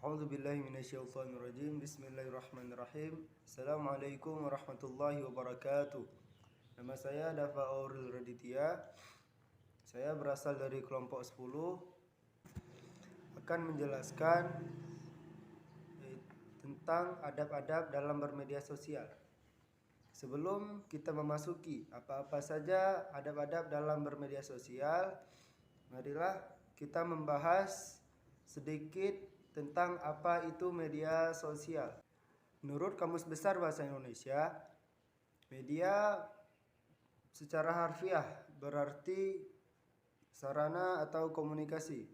A'udzubillahi minasyaitonirrajim. Bismillahirrahmanirrahim. Assalamualaikum warahmatullahi wabarakatuh. Nama saya Dafa Auril Raditya. Saya berasal dari kelompok 10. Akan menjelaskan tentang adab-adab dalam bermedia sosial. Sebelum kita memasuki apa-apa saja adab-adab dalam bermedia sosial, marilah kita membahas sedikit tentang apa itu media sosial. Menurut Kamus Besar Bahasa Indonesia, media secara harfiah berarti sarana atau komunikasi.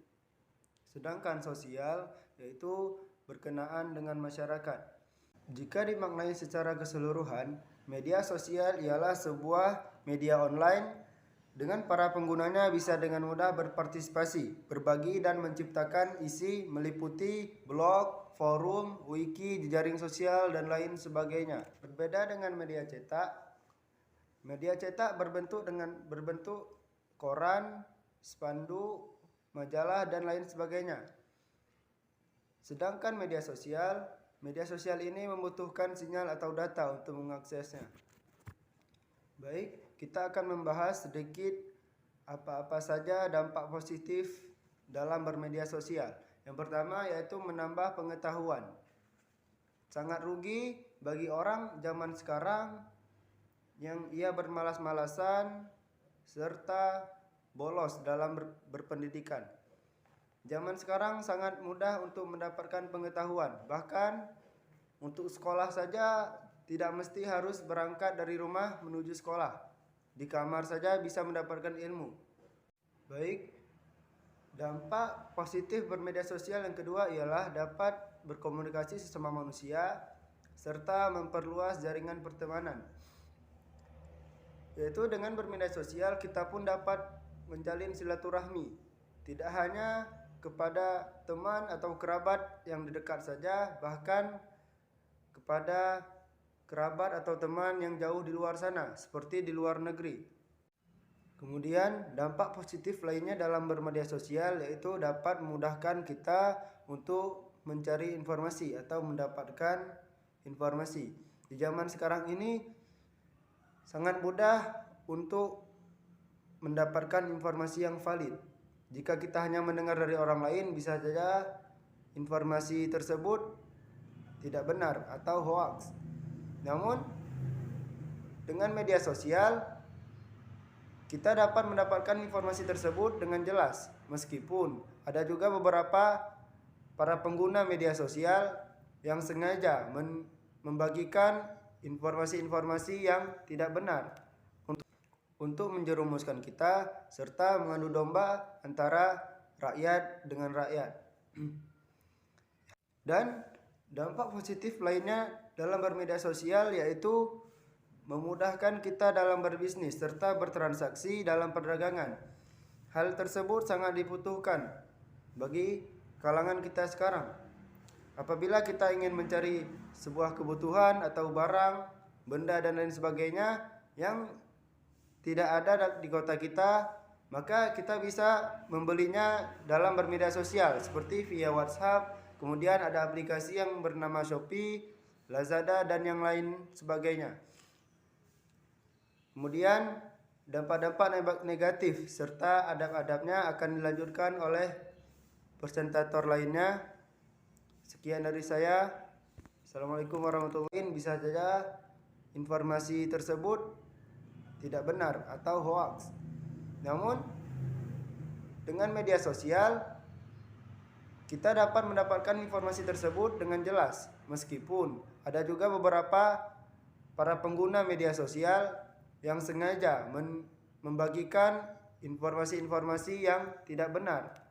Sedangkan sosial yaitu berkenaan dengan masyarakat. Jika dimaknai secara keseluruhan, media sosial ialah sebuah media online dengan para penggunanya bisa dengan mudah berpartisipasi, berbagi dan menciptakan isi meliputi blog, forum, wiki, jejaring sosial dan lain sebagainya. Berbeda dengan media cetak berbentuk koran, spanduk, majalah dan lain sebagainya. Sedangkan media sosial ini membutuhkan sinyal atau data untuk mengaksesnya. Baik, kita akan membahas sedikit apa-apa saja dampak positif dalam bermedia sosial. Yang pertama yaitu menambah pengetahuan. Sangat rugi bagi orang zaman sekarang yang ia bermalas-malasan serta bolos dalam berpendidikan. Zaman sekarang sangat mudah untuk mendapatkan pengetahuan. Bahkan untuk sekolah saja tidak mesti harus berangkat dari rumah menuju sekolah. Di kamar saja bisa mendapatkan ilmu. Baik, dampak positif bermedia sosial yang kedua ialah dapat berkomunikasi sesama manusia serta memperluas jaringan pertemanan. Yaitu dengan bermedia sosial kita pun dapat menjalin silaturahmi. Tidak hanya kepada teman atau kerabat yang dekat saja, bahkan kepada kerabat atau teman yang jauh di luar sana, seperti di luar negeri. Kemudian dampak positif lainnya dalam bermedia sosial yaitu dapat memudahkan kita untuk mencari informasi atau mendapatkan informasi. Di zaman sekarang ini sangat mudah untuk mendapatkan informasi yang valid. Jika kita hanya mendengar dari orang lain, bisa saja informasi tersebut tidak benar atau hoaks. Namun dengan media sosial kita dapat mendapatkan informasi tersebut dengan jelas, meskipun ada juga beberapa para pengguna media sosial yang sengaja membagikan informasi-informasi yang tidak benar untuk menjerumuskan kita serta mengadu domba antara rakyat dengan rakyat. Dan dampak positif lainnya dalam bermedia sosial yaitu memudahkan kita dalam berbisnis serta bertransaksi dalam perdagangan. Hal tersebut sangat dibutuhkan bagi kalangan kita sekarang. Apabila kita ingin mencari sebuah kebutuhan atau barang, benda dan lain sebagainya yang tidak ada di kota kita, maka kita bisa membelinya dalam bermedia sosial seperti via WhatsApp. Kemudian ada aplikasi yang bernama Shopee, Lazada dan yang lain sebagainya. Kemudian dampak-dampak negatif serta adab-adabnya akan dilanjutkan oleh presentator lainnya. Sekian dari saya. Assalamualaikum warahmatullahi wabarakatuh. Bisa saja informasi tersebut tidak benar atau hoaks. Namun dengan media sosial kita dapat mendapatkan informasi tersebut dengan jelas, meskipun ada juga beberapa para pengguna media sosial yang sengaja membagikan informasi-informasi yang tidak benar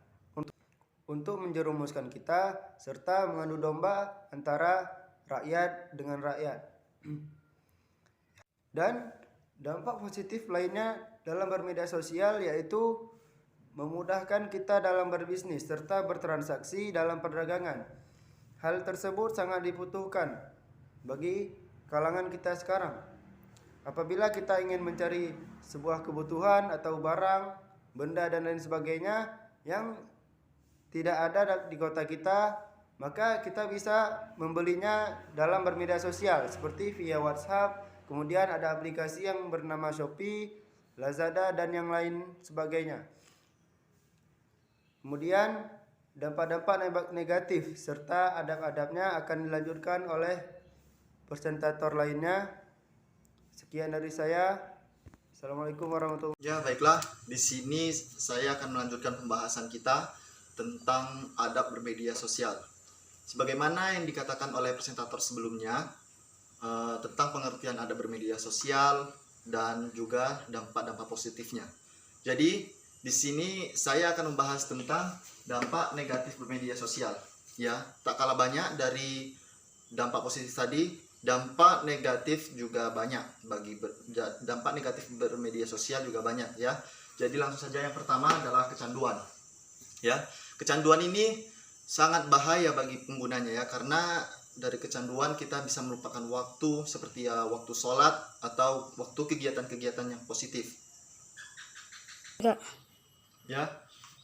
untuk menjerumuskan kita serta mengadu domba antara rakyat dengan rakyat. Dan dampak positif lainnya dalam bermedia sosial yaitu memudahkan kita dalam berbisnis serta bertransaksi dalam perdagangan. Hal tersebut sangat dibutuhkan bagi kalangan kita sekarang. Apabila kita ingin mencari sebuah kebutuhan atau barang, benda dan lain sebagainya yang tidak ada di kota kita, maka kita bisa membelinya dalam bermedia sosial seperti via WhatsApp. Kemudian ada aplikasi yang bernama Shopee, Lazada, dan yang lain sebagainya. Kemudian dampak-dampak negatif serta adab-adabnya akan dilanjutkan oleh presentator lainnya. Sekian dari saya. Assalamualaikum warahmatullahi wabarakatuh. Ya, baiklah. Di sini saya akan melanjutkan pembahasan kita tentang adab bermedia sosial. Sebagaimana yang dikatakan oleh presentator sebelumnya, tentang pengertian adab bermedia sosial dan juga dampak-dampak positifnya. Jadi, di sini saya akan membahas tentang dampak negatif bermedia sosial. Ya, tak kalah banyak dari dampak positif tadi, dampak negatif juga banyak. Dampak negatif bermedia sosial juga banyak, ya. Jadi langsung saja, yang pertama adalah kecanduan. Ya, kecanduan ini sangat bahaya bagi penggunanya, ya, karena dari kecanduan kita bisa melupakan waktu seperti waktu sholat atau waktu kegiatan-kegiatan yang positif. Ya,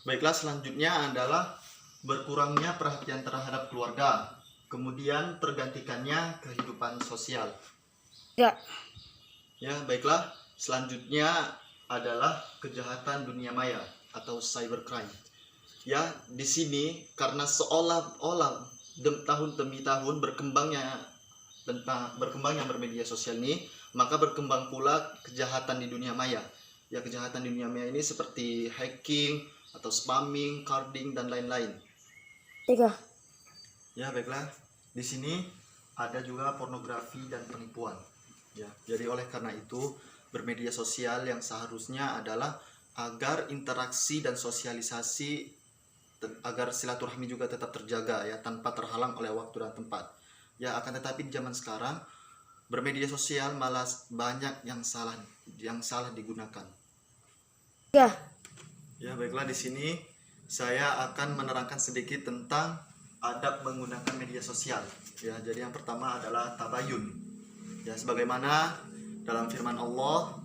baiklah, selanjutnya adalah berkurangnya perhatian terhadap keluarga, kemudian tergantikannya kehidupan sosial. Ya, baiklah, selanjutnya adalah kejahatan dunia maya atau cybercrime. Ya, di sini karena seolah-olah tahun demi tahun berkembangnya bermedia sosial ini, maka berkembang pula kejahatan di dunia maya. Ya, kejahatan di dunia maya ini seperti hacking atau spamming, carding, dan lain-lain. Ya, baiklah. Di sini ada juga pornografi dan penipuan. Ya, jadi oleh karena itu bermedia sosial yang seharusnya adalah agar interaksi dan sosialisasi, agar silaturahmi juga tetap terjaga, ya, tanpa terhalang oleh waktu dan tempat. Ya, akan tetapi di zaman sekarang bermedia sosial malah banyak yang salah digunakan. Ya, baiklah, di sini saya akan menerangkan sedikit tentang adab menggunakan media sosial. Ya, jadi yang pertama adalah tabayun. Ya, sebagaimana dalam firman Allah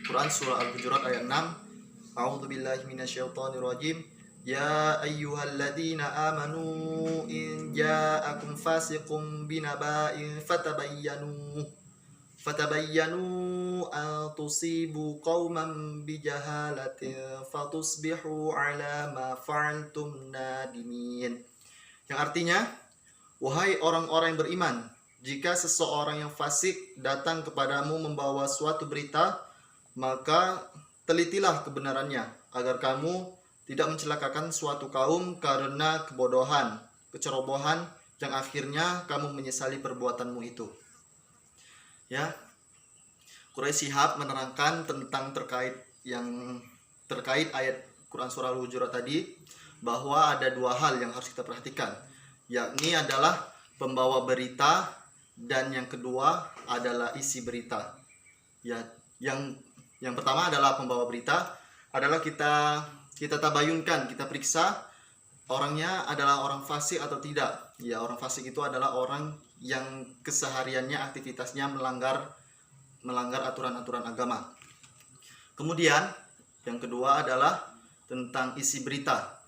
Quran surah Al-Hujurat ayat 6, A'udzubillahi minasyaitonirrajim. Ya ayyuhalladzina amanu in ja'akum fasiqun binaba'in fatabayyanu an tusibu qauman bijahalatin fatusbihu ala ma fa'altum nadimin. Yang artinya, wahai orang-orang yang beriman, jika seseorang yang fasik datang kepadamu membawa suatu berita, maka telitilah kebenarannya agar kamu tidak mencelakakan suatu kaum karena kebodohan, kecerobohan, yang akhirnya kamu menyesali perbuatanmu itu. Ya, Quraisy Shihab menerangkan tentang terkait ayat Quran surah Al-Hujurat tadi, bahwa ada dua hal yang harus kita perhatikan, yakni adalah pembawa berita dan yang kedua adalah isi berita. Ya, yang pertama adalah pembawa berita adalah kita tabayunkan, kita periksa orangnya adalah orang fasik atau tidak. Ya, orang fasik itu adalah orang yang kesehariannya aktivitasnya melanggar aturan-aturan agama. Kemudian yang kedua adalah tentang isi berita.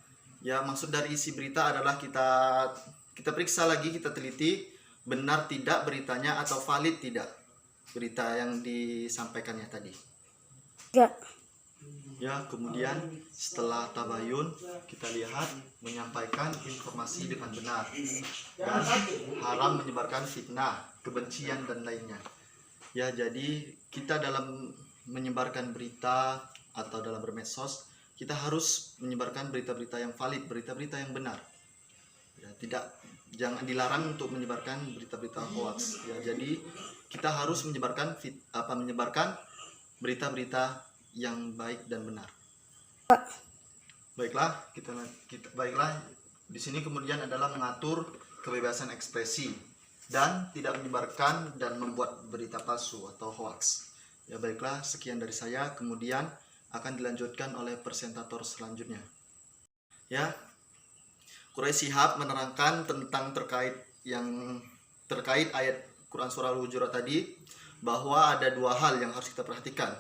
Ya, maksud dari isi berita adalah kita periksa lagi, kita teliti benar tidak beritanya atau valid tidak berita yang disampaikannya tadi. Ya, kemudian setelah tabayun kita lihat menyampaikan informasi dengan benar dan haram menyebarkan fitnah, kebencian, dan lainnya. Ya, jadi kita dalam menyebarkan berita atau dalam bermedsos, kita harus menyebarkan berita-berita yang valid, berita-berita yang benar. Ya, jangan dilarang untuk menyebarkan berita-berita hoax. Ya, jadi kita harus menyebarkan berita-berita yang baik dan benar. Baiklah, baiklah. Di sini kemudian adalah mengatur kebebasan ekspresi dan tidak menyebarkan dan membuat berita palsu atau hoax. Ya, baiklah, sekian dari saya. Kemudian akan dilanjutkan oleh presentator selanjutnya. Ya, Quraisy Shihab menerangkan tentang terkait ayat Quran surah Al-Hujurat tadi, bahwa ada dua hal yang harus kita perhatikan,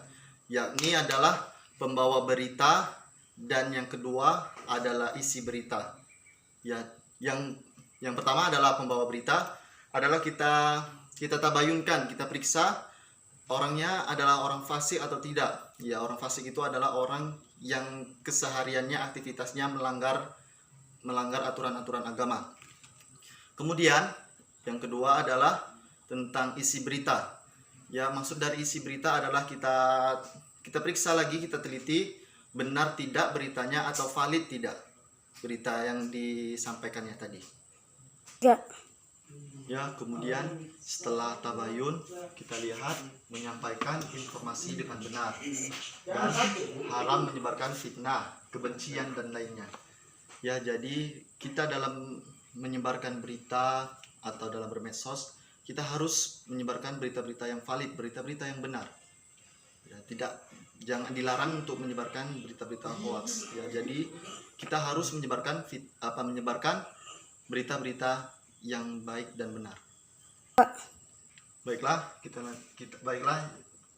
yakni adalah pembawa berita dan yang kedua adalah isi berita. Ya, yang Yang pertama adalah pembawa berita, adalah kita tabayunkan, kita periksa orangnya adalah orang fasik atau tidak. Ya, orang fasik itu adalah orang yang kesehariannya aktivitasnya melanggar aturan-aturan agama. Kemudian yang kedua adalah tentang isi berita. Ya, maksud dari isi berita adalah kita periksa lagi, kita teliti benar tidak beritanya atau valid tidak berita yang disampaikannya tadi. Ya, kemudian setelah tabayun kita lihat menyampaikan informasi dengan benar dan haram menyebarkan fitnah, kebencian dan lainnya. Ya, jadi kita dalam menyebarkan berita atau dalam bermedsos, kita harus menyebarkan berita-berita yang valid, berita-berita yang benar. Ya, jangan dilarang untuk menyebarkan berita-berita hoax. Ya, jadi kita harus menyebarkan berita-berita yang baik dan benar. Baiklah, baiklah.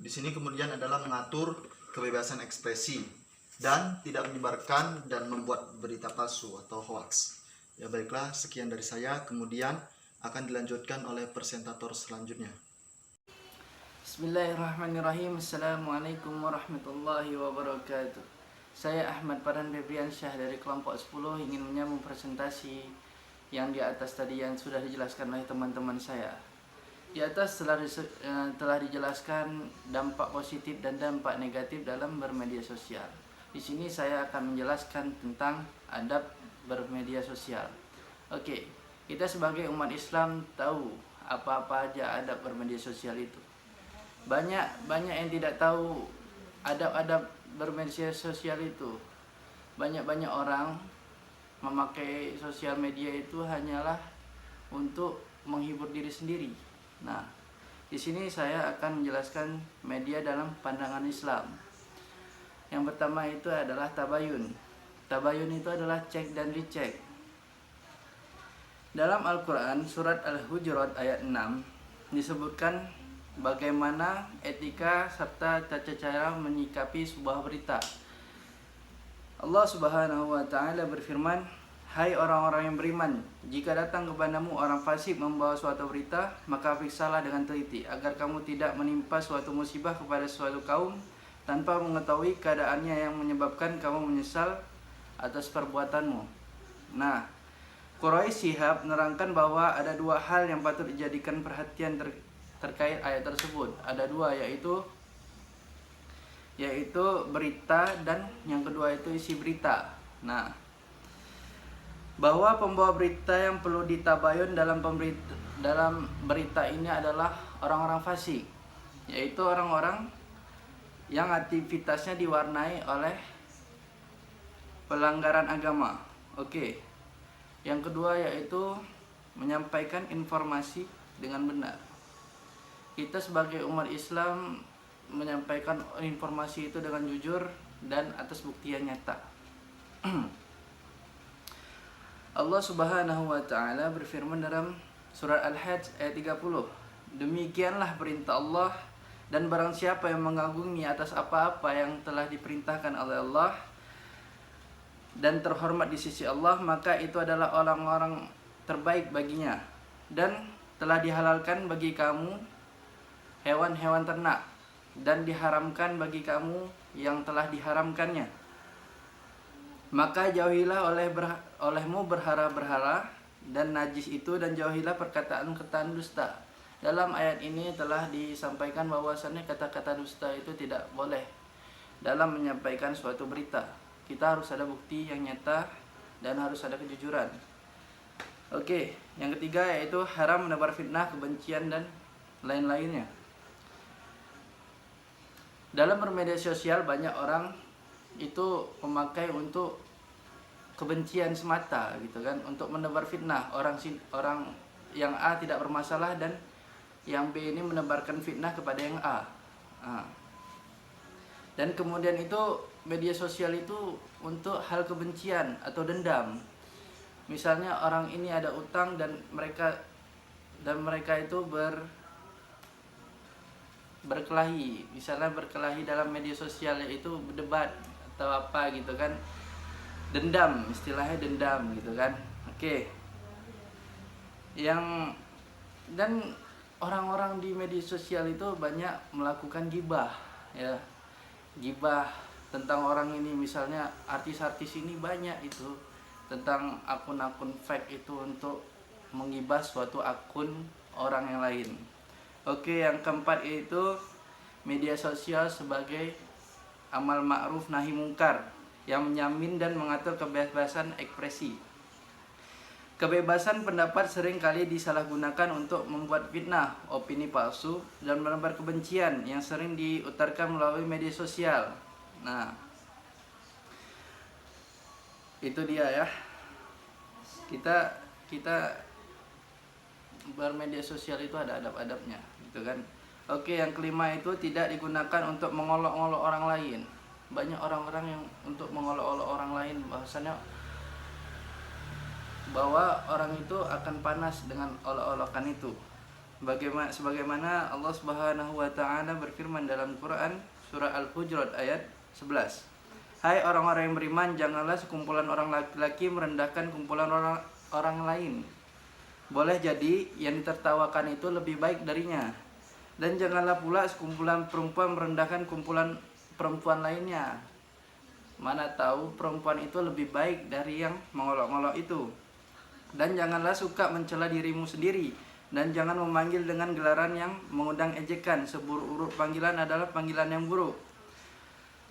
Di sini kemudian adalah mengatur kebebasan ekspresi dan tidak menyebarkan dan membuat berita palsu atau hoax. Ya, baiklah, sekian dari saya. Kemudian akan dilanjutkan oleh presentator selanjutnya. Bismillahirrahmanirrahim. Assalamualaikum warahmatullahi wabarakatuh. Saya Ahmad Farhan Febriansyah dari kelompok 10 ingin menyambung presentasi yang di atas tadi yang sudah dijelaskan oleh teman-teman saya. Di atas telah dijelaskan dampak positif dan dampak negatif dalam bermedia sosial. Di sini saya akan menjelaskan tentang adab bermedia sosial. Oke, kita sebagai umat Islam tahu apa-apa aja adab bermedia sosial itu. Banyak yang tidak tahu adab-adab bermedia sosial itu. Banyak orang memakai sosial media itu hanyalah untuk menghibur diri sendiri. Nah, di sini saya akan menjelaskan media dalam pandangan Islam. Yang pertama itu adalah tabayun. Tabayun itu adalah cek dan dicek. Dalam Al-Quran surat Al-Hujurat ayat 6 disebutkan bagaimana etika serta tata cara menyikapi sebuah berita. Allah Subhanahu wa taala berfirman, "Hai orang-orang yang beriman, jika datang kepadamu orang fasik membawa suatu berita, maka periksalah dengan teliti agar kamu tidak menimpa suatu musibah kepada suatu kaum tanpa mengetahui keadaannya yang menyebabkan kamu menyesal atas perbuatanmu." Nah, Quraisy Shihab menerangkan bahwa ada dua hal yang patut dijadikan perhatian terkait ayat tersebut. Ada dua, yaitu berita dan yang kedua itu isi berita. Nah, bahwa pembawa berita yang perlu ditabayun dalam berita ini adalah orang-orang fasik, yaitu orang-orang yang aktivitasnya diwarnai oleh pelanggaran agama. Oke. Yang kedua yaitu menyampaikan informasi dengan benar. Kita sebagai umat Islam menyampaikan informasi itu dengan jujur dan atas bukti yang nyata. Allah Subhanahu wa taala berfirman dalam surat Al-Hajj ayat 30, "Demikianlah perintah Allah, dan barang siapa yang mengagumi atas apa-apa yang telah diperintahkan oleh Allah dan terhormat di sisi Allah, maka itu adalah orang-orang terbaik baginya, dan telah dihalalkan bagi kamu hewan-hewan ternak, dan diharamkan bagi kamu yang telah diharamkannya. Maka jauhilah olehmu berhala-berhala dan najis itu, dan jauhilah perkataan-perkataan dusta." Dalam ayat ini telah disampaikan bahwasannya kata-kata dusta itu tidak boleh dalam menyampaikan suatu berita. Kita harus ada bukti yang nyata dan harus ada kejujuran. Oke, yang ketiga yaitu haram menebar fitnah, kebencian dan lain-lainnya. Dalam bermedia sosial banyak orang itu memakai untuk kebencian semata gitu kan, untuk menebar fitnah. Orang yang A tidak bermasalah dan yang B ini menebarkan fitnah kepada yang A. Dan kemudian itu media sosial itu untuk hal kebencian atau dendam. Misalnya orang ini ada utang dan mereka itu berkelahi, misalnya berkelahi dalam media sosial, yaitu berdebat atau apa gitu kan, dendam, istilahnya dendam gitu kan. Oke. yang dan orang-orang di media sosial itu banyak melakukan gibah, ya, gibah tentang orang ini. Misalnya artis-artis ini banyak itu tentang akun-akun fake itu untuk menggibah suatu akun orang yang lain. Oke, yang keempat yaitu media sosial sebagai amal ma'ruf nahi mungkar yang menjamin dan mengatur kebebasan ekspresi. Kebebasan pendapat sering kali disalahgunakan untuk membuat fitnah, opini palsu, dan menebar kebencian yang sering diutarakan melalui media sosial. Nah, itu dia ya. Kita bermedia sosial itu ada adab-adabnya, gitu kan. Oke, yang kelima itu tidak digunakan untuk mengolok-olok orang lain. Banyak orang-orang yang untuk mengolok-olok orang lain, bahasanya bahwa orang itu akan panas dengan olok-olokan itu. Sebagaimana Allah Subhanahu wa taala berfirman dalam Quran surah Al-Hujurat ayat 11. Hai orang-orang yang beriman, janganlah sekumpulan orang laki-laki merendahkan kumpulan orang lain. Boleh jadi yang ditertawakan itu lebih baik darinya. Dan janganlah pula sekumpulan perempuan merendahkan kumpulan perempuan lainnya. Mana tahu perempuan itu lebih baik dari yang mengolok-olok itu. Dan janganlah suka mencela dirimu sendiri, dan jangan memanggil dengan gelaran yang mengundang ejekan. Seburuk-buruk panggilan adalah panggilan yang buruk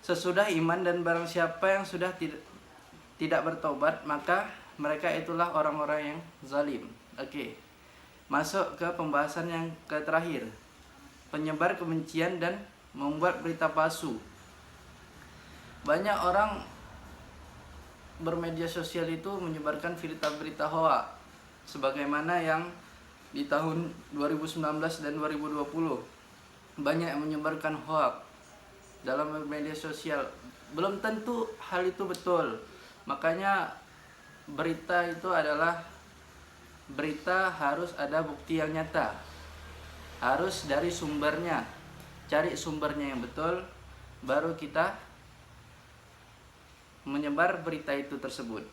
sesudah iman, dan barang siapa yang sudah tidak bertobat, maka mereka itulah orang-orang yang zalim. Oke, masuk ke pembahasan yang terakhir, penyebar kebencian dan membuat berita palsu. Banyak orang bermedia sosial itu menyebarkan berita-berita hoak, sebagaimana yang di tahun 2019 dan 2020 banyak yang menyebarkan hoak dalam media sosial. Belum tentu hal itu betul, makanya berita itu adalah berita harus ada bukti yang nyata, harus dari sumbernya, cari sumbernya yang betul, baru kita menyebar berita itu tersebut.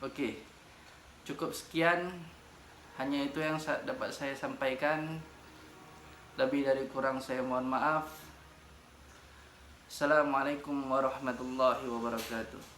Oke, cukup sekian, hanya itu yang dapat saya sampaikan. Lebih dari kurang saya mohon maaf. Assalamualaikum warahmatullahi wabarakatuh.